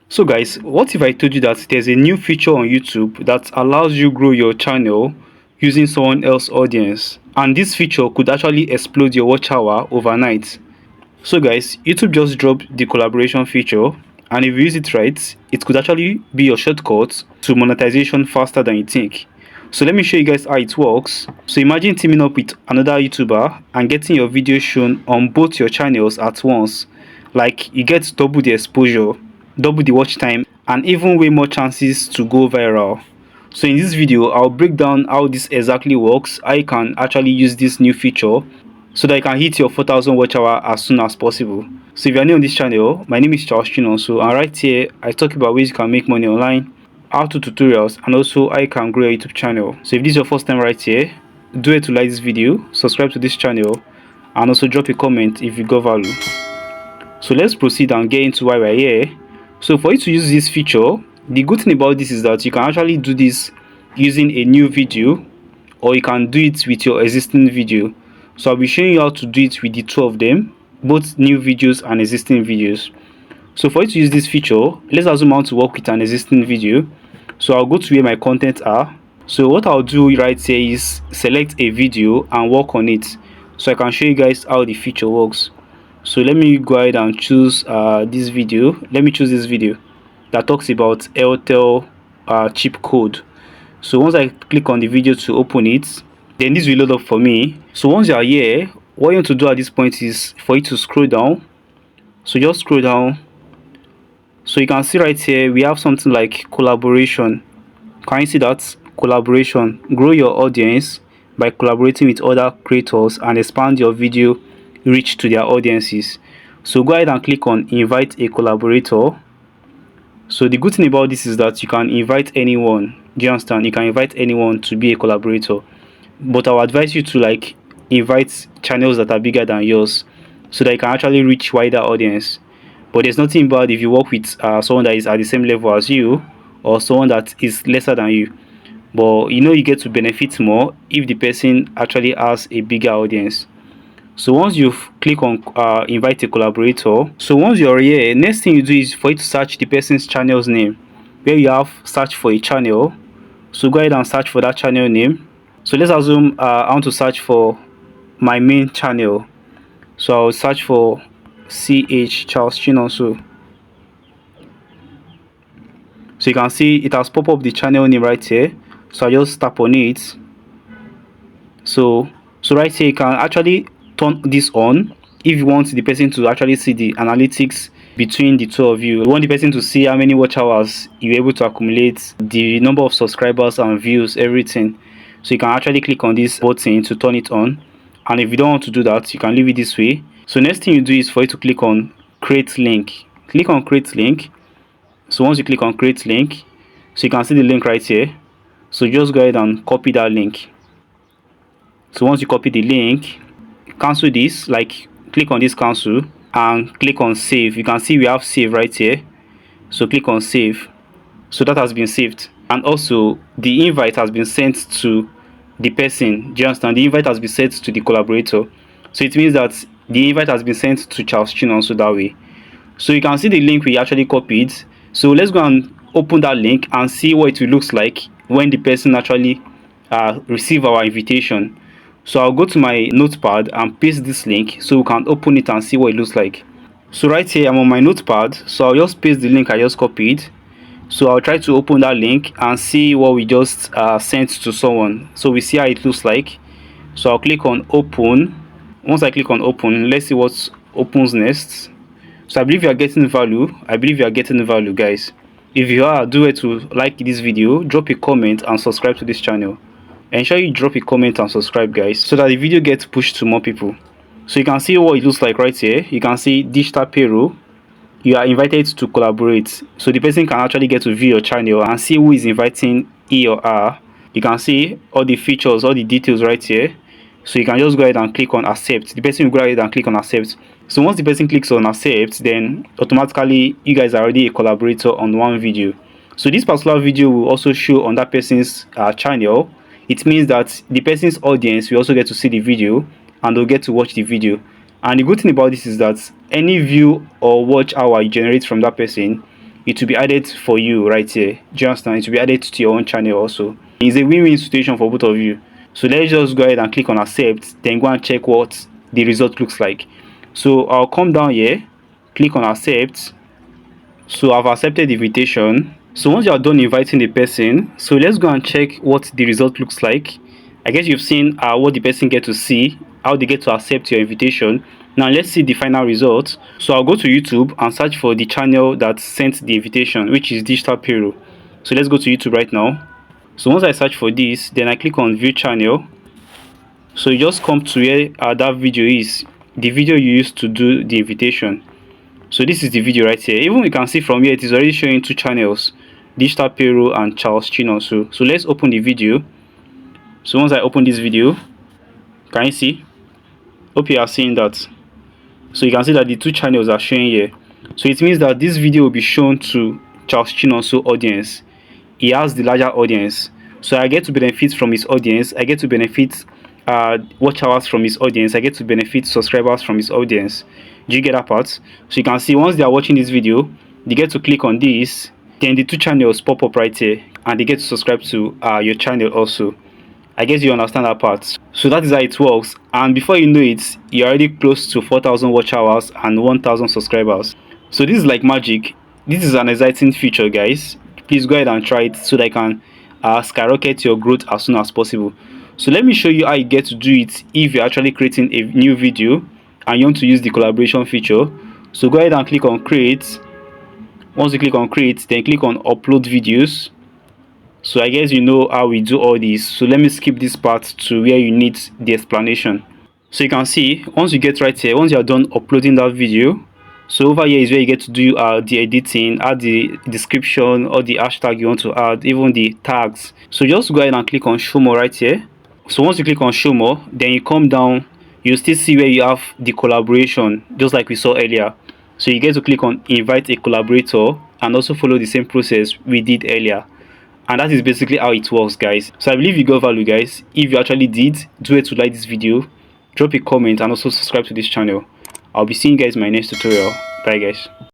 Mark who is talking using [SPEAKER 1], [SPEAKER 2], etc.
[SPEAKER 1] So guys, what if I told you that there's a new feature on YouTube that allows you grow your channel using someone else's audience, and this feature could actually explode your watch hour overnight? So guys, YouTube just dropped the collaboration feature, and if you use it right, it could actually be your shortcut to monetization faster than you think. So let me show you guys how it works. So imagine teaming up with another YouTuber and getting your video shown on both your channels at once. Like, you get double the exposure, double the watch time, and even way more chances to go viral. So in this video, I'll break down how this exactly works, how you can actually use this new feature so that you can hit your 4,000 watch hour as soon as possible. So if you are new on this channel, my name is Charles Chinonso, and right here I talk about ways you can make money online, how to tutorials, and also how you can grow your YouTube channel. So if this is your first time right here, do it to like this video, subscribe to this channel, and also drop a comment if you got value. So let's proceed and get into why we're here. So for you to use this feature, the good thing about this is that you can actually do this using a new video, or you can do it with your existing video. So I'll be showing you how to do it with the two of them, both new videos and existing videos. So for you to use this feature, let's assume I want to work with an existing video. So I'll go to where my content are. So what I'll do right here is select a video and work on it, so I can show you guys how the feature works. So let me go ahead and choose this video. Let me choose this video that talks about Airtel chip code. So once I click on the video to open it, then this will load up for me. So once you are here, what you want to do at this point is for you to scroll down. So just scroll down. So you can see right here we have something like collaboration. Can you see that? Collaboration. Grow your audience by collaborating with other creators and expand your video reach to their audiences. So go ahead and click on invite a collaborator. So the good thing about this is that you can invite anyone. Do you understand? You can invite anyone to be a collaborator, but I would advise you to like invite channels that are bigger than yours, so that you can actually reach wider audience. But there's nothing bad if you work with someone that is at the same level as you, or someone that is lesser than you. But you know, you get to benefit more if the person actually has a bigger audience. So once you click on invite a collaborator, so once you're here, next thing you do is for you to search the person's channel's name, where you have search for a channel. So go ahead and search for that channel name. So let's assume I want to search for my main channel. So I'll search for CH Charles Chinonso. So you can see it has popped up the channel name right here. So I just tap on it. So right here you can actually turn this on if you want the person to actually see the analytics between the two of you. You want the person to see how many watch hours you're able to accumulate, the number of subscribers and views, everything. So you can actually click on this button to turn it on, and if you don't want to do that, you can leave it this way. So next thing you do is for you to click on create link. Click on create link. So once you click on create link, so you can see the link right here. So just go ahead and copy that link. So once you copy the link, cancel this, like click on this cancel and click on save. You can see we have save right here, so click on save. So that has been saved, and also the invite has been sent to the person. Do you understand? The invite has been sent to the collaborator, so it means that the invite has been sent to Charles Chinonso that way. So you can see the link we actually copied. So let's go and open that link and see what it looks like when the person actually receive our invitation. So I'll go to my notepad and paste this link so we can open it and see what it looks like. So right here I'm on my notepad, so I'll just paste the link I just copied. So I'll try to open that link and see what we just sent to someone, so we see how it looks like. So I'll click on open. Once I click on open, let's see what opens next. So I believe you are getting value. Guys. If you are, do it to like this video, drop a comment and subscribe to this channel. Ensure you drop a comment and subscribe, guys, so that the video gets pushed to more people. So you can see what it looks like right here. You can see digital payroll. You are invited to collaborate, so the person can actually get to view your channel and see who is inviting he or her. You can see all the features, all the details right here. So you can just go ahead and click on accept. The person will go ahead and click on accept. So once the person clicks on accept, then automatically you guys are already a collaborator on one video. So this particular video will also show on that person's channel. It means that the person's audience will also get to see the video and they'll get to watch the video. And the good thing about this is that any view or watch hour you generate from that person, it will be added for you right here. Do you understand? It will be added to your own channel also. It's a win-win situation for both of you. So let's just go ahead and click on accept, then go and check what the result looks like. So I'll come down here, click on accept. So I've accepted the invitation. So once you are done inviting the person, so let's go and check what the result looks like. I guess you've seen what the person get to see, how they get to accept your invitation. Now let's see the final result. So I'll go to YouTube and search for the channel that sent the invitation, which is Digital Payroll. So let's go to YouTube right now. So once I search for this, then I click on view channel. So you just come to where that video is, the video you used to do the invitation. So this is the video right here. Even you can see from here, it is already showing two channels, Digital Payroll and Charles Chino. So let's open the video. So once I open this video, can you see? Hope you are seeing that. So you can see that the two channels are showing here. So it means that this video will be shown to Charles Chinonso audience. He has the larger audience, so I get to benefit from his audience. I get to benefit watch hours from his audience. I get to benefit subscribers from his audience. Do you get that part? So you can see once they are watching this video, they get to click on this, then the two channels pop up right here, and they get to subscribe to your channel also. I guess you understand that part. So that is how it works, and before you know it, you're already close to 4,000 watch hours and 1,000 subscribers. So this is like magic. This is an exciting feature, guys. Please go ahead and try it so that I can skyrocket your growth as soon as possible. So let me show you how you get to do it if you're actually creating a new video and you want to use the collaboration feature. So go ahead and click on create. Once you click on create, then click on upload videos. So I guess you know how we do all this. So let me skip this part to where you need the explanation. So you can see once you get right here, once you are done uploading that video, so over here is where you get to do the editing, add the description or the hashtag you want to add, even the tags. So just go ahead and click on show more right here. So once you click on show more, then you come down, you still see where you have the collaboration, just like we saw earlier. So you get to click on invite a collaborator and also follow the same process we did earlier. And that is basically how it works, guys. So I believe you got value, guys. If you actually did, do it to like this video, drop a comment and also subscribe to this channel. I'll be seeing you guys in my next tutorial. Bye, guys.